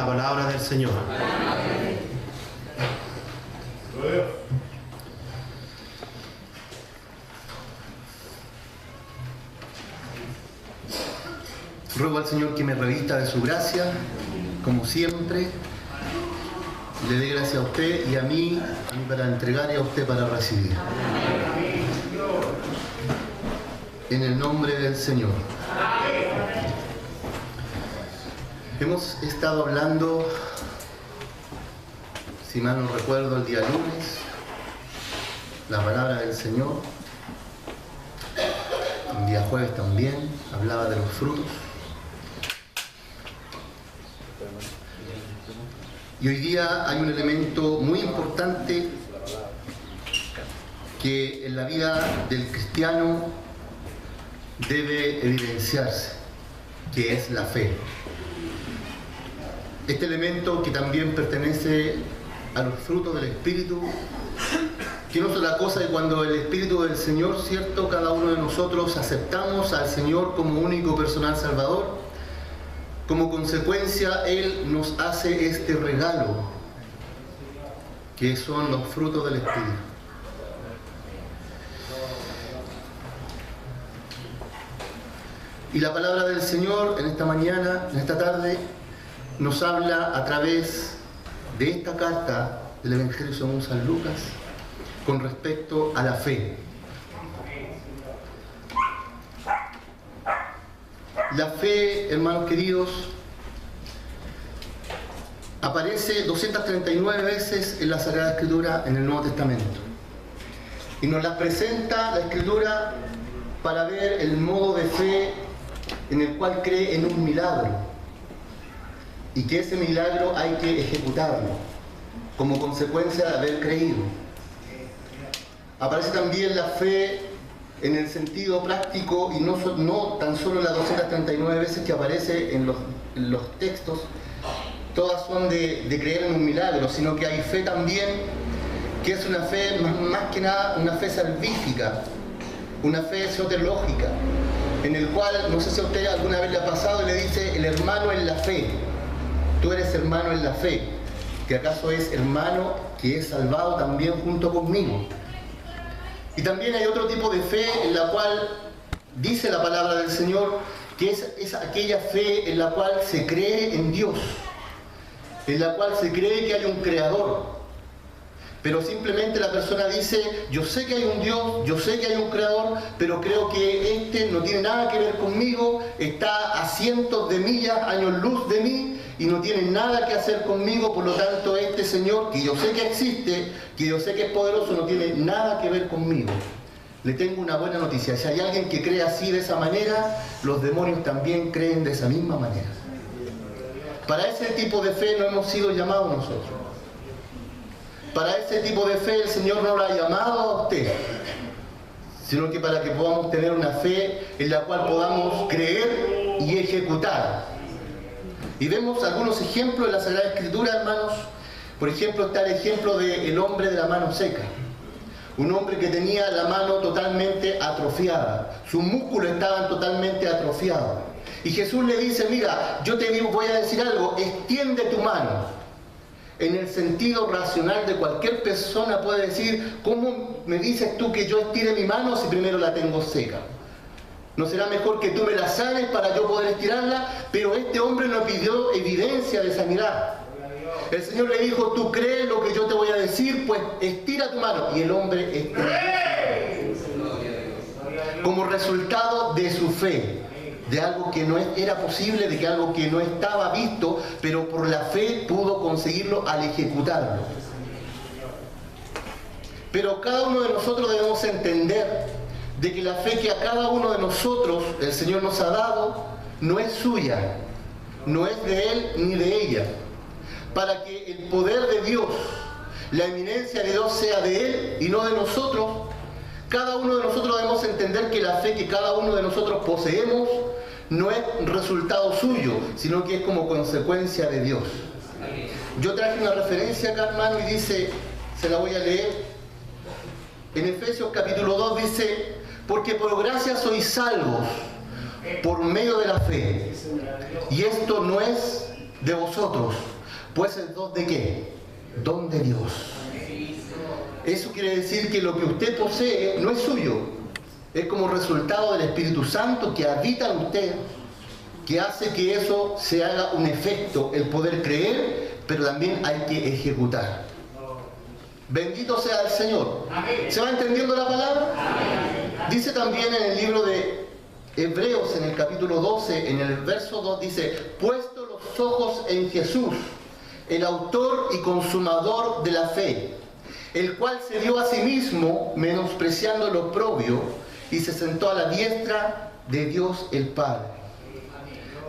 la palabra del Señor. Ruego al Señor que me revista de su gracia, como siempre. Le dé gracia a usted y a mí para entregar y a usted para recibir. En el nombre del Señor. Hemos estado hablando, si mal no recuerdo, el día lunes, la palabra del Señor. El día jueves también hablaba de los frutos. Y hoy día hay un elemento muy importante que en la vida del cristiano debe evidenciarse, que es la fe. Este elemento que también pertenece a los frutos del Espíritu, que no es otra cosa que cuando el Espíritu del Señor, ¿cierto?, cada uno de nosotros aceptamos al Señor como único personal Salvador, como consecuencia Él nos hace este regalo, que son los frutos del Espíritu. Y la palabra del Señor en esta mañana, en esta tarde, nos habla a través de esta carta del Evangelio según San Lucas con respecto a la fe. La fe, hermanos queridos, aparece 239 veces en la Sagrada Escritura en el Nuevo Testamento. Y nos la presenta la Escritura para ver el modo de fe en el cual cree en un milagro. Y que ese milagro hay que ejecutarlo como consecuencia de haber creído. Aparece también la fe en el sentido práctico y no tan solo las 239 veces que aparece en los textos, todas son de creer en un milagro, sino que hay fe también que es una fe más que nada una fe salvífica, una fe soteriológica, en el cual, no sé si a usted alguna vez le ha pasado y le dice el hermano en la fe, tú eres hermano en la fe, que acaso es hermano que es salvado también junto conmigo. Y también hay otro tipo de fe en la cual dice la palabra del Señor que es aquella fe en la cual se cree en Dios, en la cual se cree que hay un creador. Pero simplemente la persona dice, yo sé que hay un Dios, yo sé que hay un creador, pero creo que este no tiene nada que ver conmigo, está a cientos de millas, años luz de mí, y no tiene nada que hacer conmigo, por lo tanto este Señor, que yo sé que existe, que yo sé que es poderoso, no tiene nada que ver conmigo. Le tengo una buena noticia, si hay alguien que cree así de esa manera, los demonios también creen de esa misma manera. Para ese tipo de fe no hemos sido llamados nosotros. Para ese tipo de fe el Señor no lo ha llamado a usted, sino que para que podamos tener una fe en la cual podamos creer y ejecutar. Y vemos algunos ejemplos de la Sagrada Escritura, hermanos. Por ejemplo, está el ejemplo del hombre de la mano seca. Un hombre que tenía la mano totalmente atrofiada. Sus músculos estaban totalmente atrofiados. Y Jesús le dice, mira, yo te voy a decir algo, extiende tu mano. En el sentido racional de cualquier persona puede decir, ¿cómo me dices tú que yo estire mi mano si primero la tengo seca? ¿No será mejor que tú me la sanes para yo poder estirarla? Pero este hombre no pidió evidencia de sanidad. El Señor le dijo, ¿tú crees lo que yo te voy a decir? Pues estira tu mano. Y el hombre estiró como resultado de su fe, de algo que no era posible, de que algo que no estaba visto, pero por la fe pudo conseguirlo al ejecutarlo. Pero cada uno de nosotros debemos entender de que la fe que a cada uno de nosotros el Señor nos ha dado no es suya, no es de Él ni de ella. Para que el poder de Dios, la eminencia de Dios sea de Él y no de nosotros, cada uno de nosotros debemos entender que la fe que cada uno de nosotros poseemos no es resultado suyo, sino que es como consecuencia de Dios. Yo traje una referencia acá, hermano, y dice, se la voy a leer. En Efesios capítulo 2 dice, porque por gracia sois salvos por medio de la fe. Y esto no es de vosotros, pues el don de ¿qué? Don de Dios. Eso quiere decir que lo que usted posee no es suyo, es como resultado del Espíritu Santo que habita en usted, que hace que eso se haga un efecto, el poder creer, pero también hay que ejecutar. Bendito sea el Señor. ¿Se va entendiendo la palabra? Dice también en el libro de Hebreos, en el capítulo 12, en el verso 2, dice: puesto los ojos en Jesús, el autor y consumador de la fe, el cual se dio a sí mismo, menospreciando lo oprobio, y se sentó a la diestra de Dios el Padre.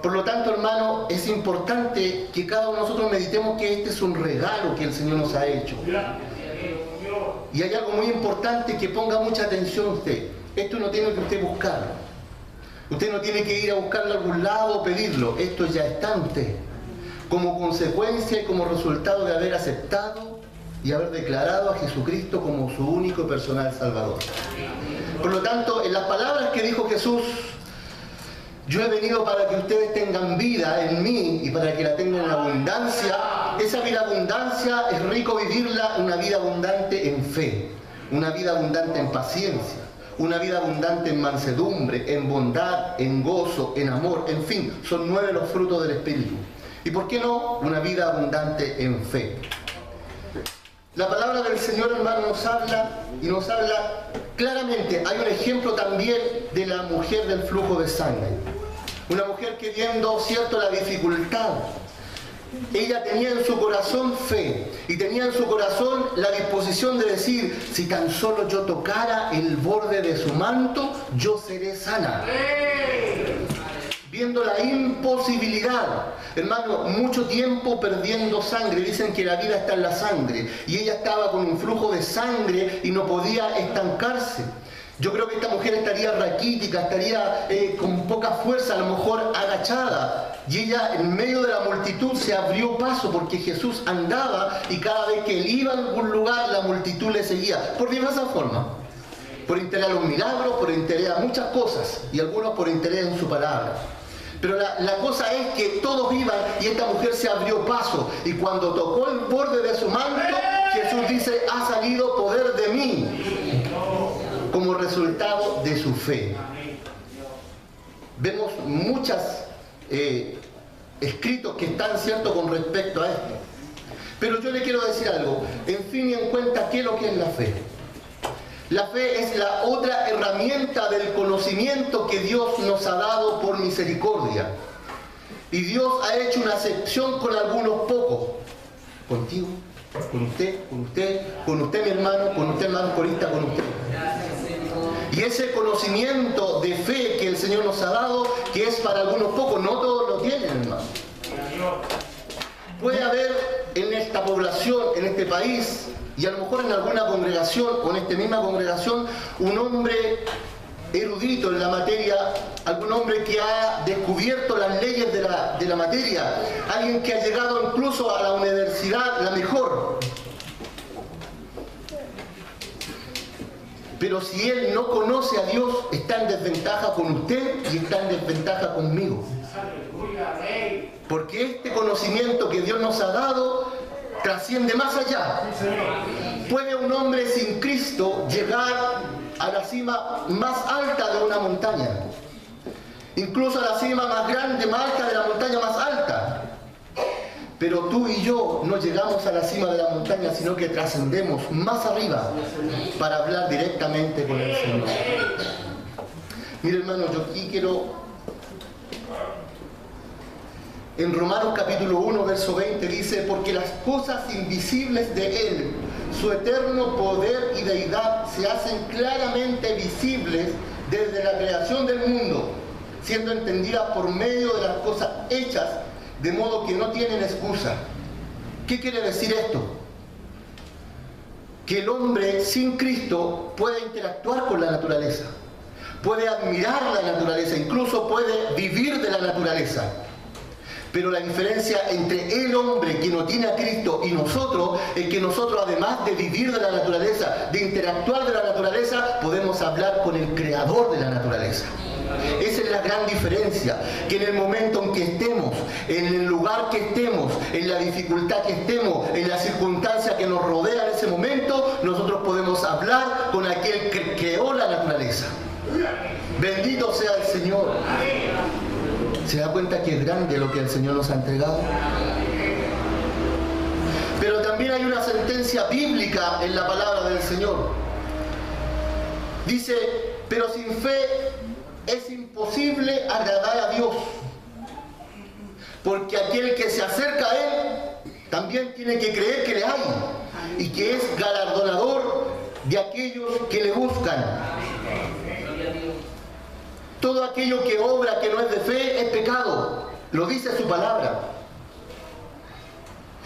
Por lo tanto, hermano, es importante que cada uno de nosotros meditemos que este es un regalo que el Señor nos ha hecho. Y hay algo muy importante que ponga mucha atención usted. Esto no tiene que usted buscarlo. Usted no tiene que ir a buscarlo a algún lado o pedirlo. Esto ya está en usted, como consecuencia y como resultado de haber aceptado y haber declarado a Jesucristo como su único y personal Salvador. Por lo tanto, en las palabras que dijo Jesús: yo he venido para que ustedes tengan vida en mí y para que la tengan en abundancia. Esa vida abundancia es rico vivirla, una vida abundante en fe, una vida abundante en paciencia, una vida abundante en mansedumbre, en bondad, en gozo, en amor, en fin, son 9 los frutos del Espíritu. ¿Y por qué no una vida abundante en fe? La palabra del Señor, hermano, nos habla y nos habla claramente. Hay un ejemplo también de la mujer del flujo de sangre. Una mujer que, viendo, cierto, la dificultad, ella tenía en su corazón fe y tenía en su corazón la disposición de decir: si tan solo yo tocara el borde de su manto, yo seré sana. Viendo la imposibilidad, hermano, mucho tiempo perdiendo sangre. Dicen que la vida está en la sangre, y ella estaba con un flujo de sangre y no podía estancarse. Yo creo que esta mujer estaría raquítica, estaría con poca fuerza, a lo mejor agachada, y ella en medio de la multitud se abrió paso, porque Jesús andaba y cada vez que él iba a algún lugar la multitud le seguía, por diversas formas. Por interés a los milagros, por interés a muchas cosas, y algunos por interés en su palabra. Pero la cosa es que todos iban y esta mujer se abrió paso, y cuando tocó el borde de su manto, Jesús dice: ha salido poder de mí, como resultado de su fe. Vemos muchos escritos que están ciertos con respecto a esto. Pero yo le quiero decir algo, en fin y en cuenta, ¿qué es lo que es la fe? La fe es la otra herramienta del conocimiento que Dios nos ha dado por misericordia. Y Dios ha hecho una excepción con algunos pocos. Contigo, con usted, mi hermano, con usted, hermano corista, con usted. Y ese conocimiento de fe que el Señor nos ha dado, que es para algunos pocos, no todos lo tienen, hermano. Puede haber en esta población, en este país, y a lo mejor en alguna congregación o en esta misma congregación, un hombre erudito en la materia, algún hombre que ha descubierto las leyes de la materia, alguien que ha llegado incluso a la universidad, la mejor. Pero si él no conoce a Dios, está en desventaja con usted y está en desventaja conmigo. Porque este conocimiento que Dios nos ha dado trasciende más allá. ¿Puede un hombre sin Cristo llegar a la cima más alta de una montaña? Incluso a la cima más grande, más alta de la montaña más alta. Pero tú y yo no llegamos a la cima de la montaña, sino que trascendemos más arriba para hablar directamente con el Señor. Mire, hermano, yo aquí quiero... En Romanos capítulo 1, verso 20 dice: porque las cosas invisibles de Él, su eterno poder y deidad, se hacen claramente visibles desde la creación del mundo, siendo entendidas por medio de las cosas hechas, de modo que no tienen excusa. ¿Qué quiere decir esto? Que el hombre sin Cristo puede interactuar con la naturaleza, puede admirar la naturaleza, incluso puede vivir de la naturaleza. Pero la diferencia entre el hombre que no tiene a Cristo y nosotros es que nosotros, además de vivir de la naturaleza, de interactuar de la naturaleza, podemos hablar con el creador de la naturaleza. Esa es la gran diferencia, que en el momento en que estemos, en el lugar que estemos, en la dificultad que estemos, en la circunstancia que nos rodea en ese momento, nosotros podemos hablar con aquel que creó la naturaleza. Bendito sea el Señor. ¿Se da cuenta que es grande lo que el Señor nos ha entregado? Pero también hay una sentencia bíblica en la palabra del Señor. Dice, pero sin fe es imposible agradar a Dios, porque aquel que se acerca a Él también tiene que creer que le hay y que es galardonador de aquellos que le buscan. Todo aquello que obra que no es de fe es pecado, lo dice su palabra.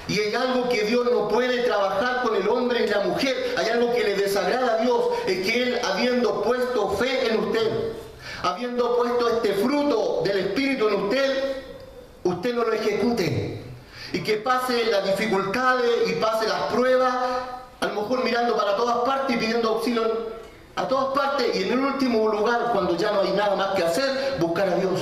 Y hay algo que Dios no puede trabajar con el hombre y la mujer, hay algo que le desagrada a Dios, es que Él, habiendo puesto fe en usted, habiendo puesto este fruto del Espíritu en usted, usted no lo ejecute. Y que pase las dificultades y pase las pruebas, a lo mejor mirando para todas partes y pidiendo auxilio a todas partes, y en el último lugar, cuando ya no hay nada más que hacer, buscar a Dios.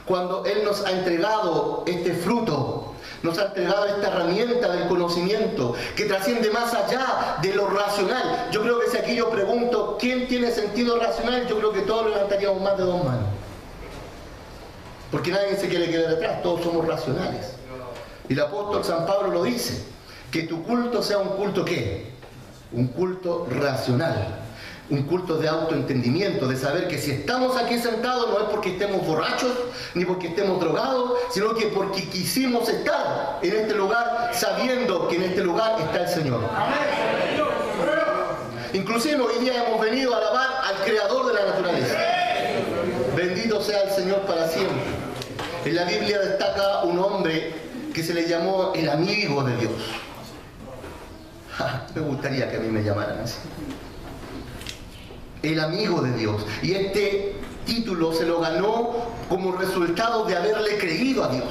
Cuando Él nos ha entregado este fruto, nos ha entregado esta herramienta del conocimiento que trasciende más allá de lo racional. Yo creo que si aquí yo pregunto ¿quién tiene sentido racional? Yo creo que todos levantaríamos más de 2 manos, porque nadie se quiere quedar atrás, todos somos racionales. Y el apóstol San Pablo lo dice, que tu culto sea un culto ¿qué? Un culto racional, un culto de autoentendimiento, de saber que si estamos aquí sentados no es porque estemos borrachos, ni porque estemos drogados, sino que porque quisimos estar en este lugar sabiendo que en este lugar está el Señor. Inclusive hoy día hemos venido a alabar al Creador de la naturaleza. Bendito sea el Señor para siempre. En la Biblia destaca un hombre que se le llamó el amigo de Dios. Me gustaría que a mí me llamaran así. El amigo de Dios. Y este título se lo ganó como resultado de haberle creído a Dios.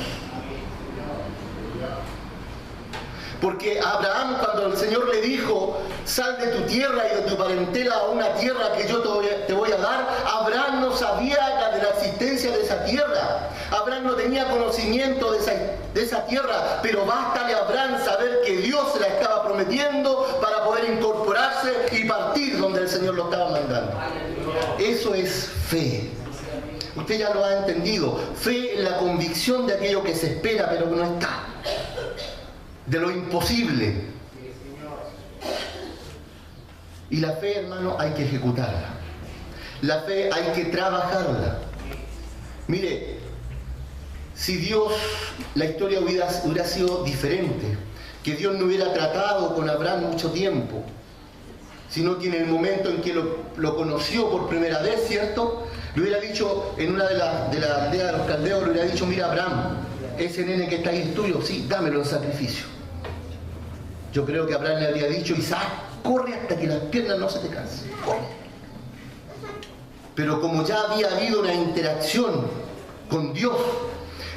Porque Abraham, cuando el Señor le dijo, sal de tu tierra y de tu parentela a una tierra que yo te voy a dar, Abraham no sabía de la existencia de esa tierra. Abraham no tenía conocimiento de esa tierra, pero bástale a Abraham saber que Dios se la estaba prometiendo para poder incorporarse y partir donde el Señor lo estaba mandando. Eso es fe. Usted ya lo ha entendido. Fe en la convicción de aquello que se espera pero que no está. De lo imposible. Y la fe, hermano, hay que ejecutarla. La fe hay que trabajarla. Mire, si Dios, la historia hubiera sido diferente, que Dios no hubiera tratado con Abraham mucho tiempo, sino que en el momento en que lo conoció por primera vez, ¿cierto? Le hubiera dicho, en una de las aldeas de los caldeos, le hubiera dicho, mira Abraham, ese nene que está ahí es tuyo, sí, dámelo en sacrificio. Yo creo que Abraham le habría dicho, Isaac, corre hasta que las piernas no se te cansen, corre. Pero como ya había habido una interacción con Dios,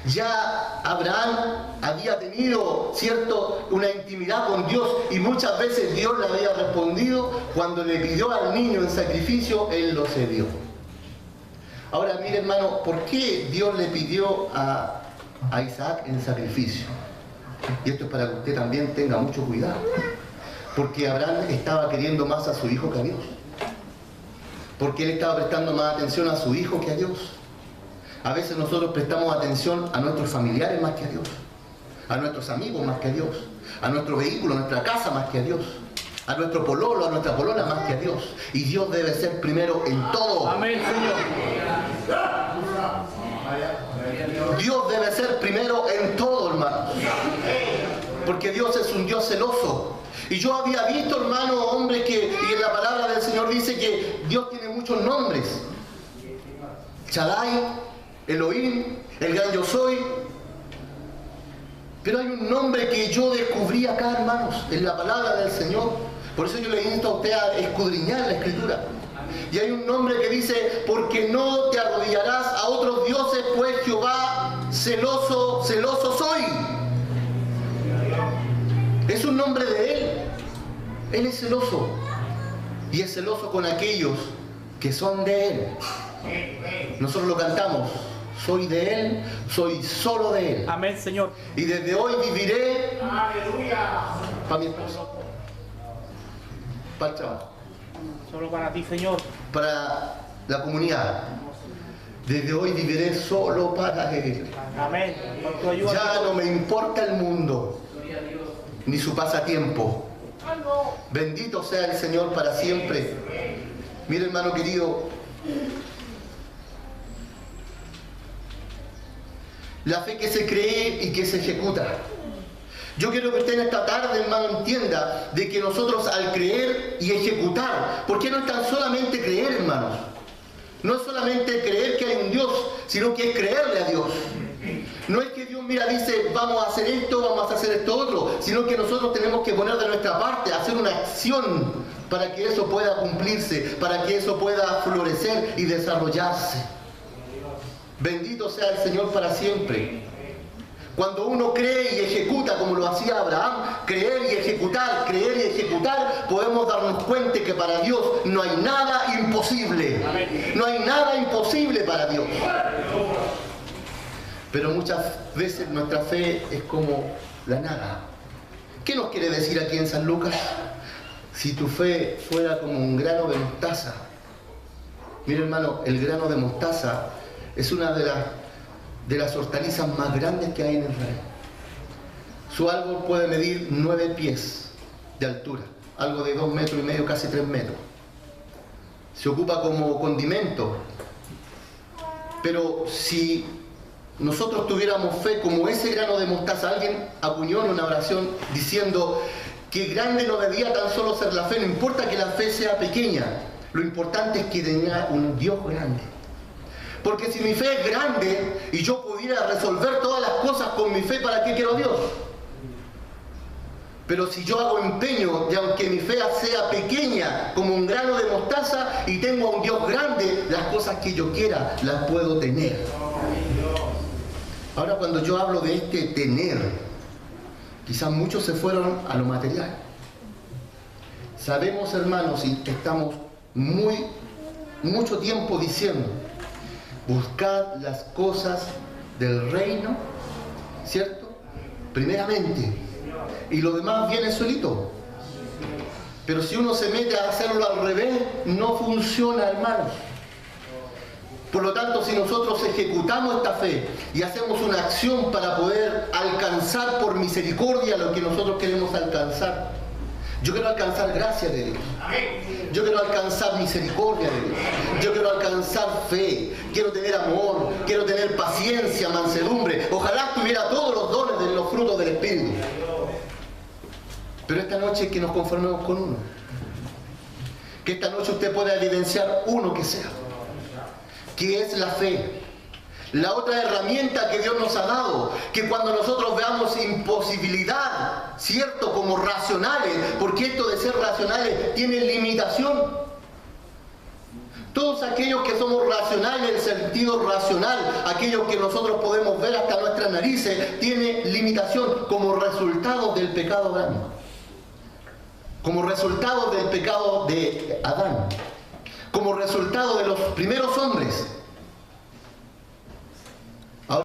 ya Abraham había tenido, ¿cierto?, una intimidad con Dios, y muchas veces Dios le había respondido. Cuando le pidió al niño en sacrificio, él lo cedió. Ahora mire, hermano, ¿por qué Dios le pidió a Isaac en sacrificio? Y esto es para que usted también tenga mucho cuidado, porque Abraham estaba queriendo más a su hijo que a Dios, porque él estaba prestando más atención a su hijo que a Dios. A veces nosotros prestamos atención a nuestros familiares más que a Dios, a nuestros amigos más que a Dios, a nuestro vehículo, a nuestra casa más que a Dios, a nuestro pololo, a nuestra polola más que a Dios. Y Dios debe ser primero en todo. Amén, Señor. Dios debe ser primero en todo, hermano. Porque Dios es un Dios celoso. Y yo había visto, hermano, hombres y en la palabra del Señor dice que Dios tiene muchos nombres. Shaddai, Elohim, el gran yo soy. Pero hay un nombre que yo descubrí acá, hermanos, en la palabra del Señor. Por eso yo le insto a usted a escudriñar la Escritura. Y hay un nombre que dice, porque no te arrodillarás a otros dioses, pues Jehová celoso, celoso soy. Es un nombre de Él. Él es celoso. Y es celoso con aquellos que son de Él. Nosotros lo cantamos. Soy de Él, soy solo de Él. Amén, Señor. Y desde hoy viviré para mi esposa, para el trabajo, Solo para ti, Señor. para la comunidad. Desde hoy viviré solo para Él. Amén. Por tu ayuda. Ya no me importa el mundo, ni su pasatiempo. Bendito sea el Señor para siempre. Mire, hermano querido, la fe que se cree y que se ejecuta. Yo quiero que usted en esta tarde, hermano, entienda de que nosotros al creer y ejecutar, porque no es tan solamente creer, hermanos. No es solamente creer que hay un Dios, sino que es creerle a Dios. No es que Dios, mira, dice, vamos a hacer esto, vamos a hacer esto otro, sino que nosotros tenemos que poner de nuestra parte, hacer una acción para que eso pueda cumplirse, para que eso pueda florecer y desarrollarse. Bendito sea el Señor para siempre. Cuando uno cree y ejecuta como lo hacía Abraham, creer y ejecutar, podemos darnos cuenta que para Dios no hay nada imposible. No hay nada imposible para Dios. Pero muchas veces nuestra fe es como la nada. ¿Qué nos quiere decir aquí en San Lucas? Si tu fe fuera como un grano de mostaza. Mira, hermano, el grano de mostaza es una de las hortalizas más grandes que hay en Israel. Su árbol puede medir 9 pies de altura, algo de 2,5 metros, casi 3 metros. Se ocupa como condimento. Pero si nosotros tuviéramos fe como ese grano de mostaza, alguien acuñó en una oración diciendo que grande no debía tan solo ser la fe, no importa que la fe sea pequeña, lo importante es que tenga un Dios grande. Porque si mi fe es grande y yo pudiera resolver todas las cosas con mi fe, ¿para qué quiero a Dios? Pero si yo hago empeño de, aunque mi fe sea pequeña como un grano de mostaza y tengo a un Dios grande, las cosas que yo quiera las puedo tener. Ahora, cuando yo hablo de este tener, quizás muchos se fueron a lo material. Sabemos, hermanos, y estamos mucho tiempo diciendo, buscad las cosas del reino, ¿cierto? Primeramente. Y lo demás viene solito. Pero si uno se mete a hacerlo al revés, no funciona, hermanos. Por lo tanto, si nosotros ejecutamos esta fe y hacemos una acción para poder alcanzar por misericordia lo que nosotros queremos alcanzar, yo quiero alcanzar gracia de Dios. Yo quiero alcanzar misericordia de Dios. Yo quiero alcanzar fe. Quiero tener amor. Quiero tener paciencia, mansedumbre. Ojalá tuviera todos los dones de los frutos del Espíritu. Pero esta noche que nos conformemos con uno. Que esta noche usted pueda evidenciar uno que sea. Que es la fe. La otra herramienta que Dios nos ha dado, que cuando nosotros veamos imposibilidad, ¿cierto? Como racionales, porque esto de ser racionales tiene limitación. Todos aquellos que somos racionales en el sentido racional, aquellos que nosotros podemos ver hasta nuestras narices, tiene limitación como resultado del pecado de Adán. Como resultado del pecado de Adán. Como resultado de los primeros hombres.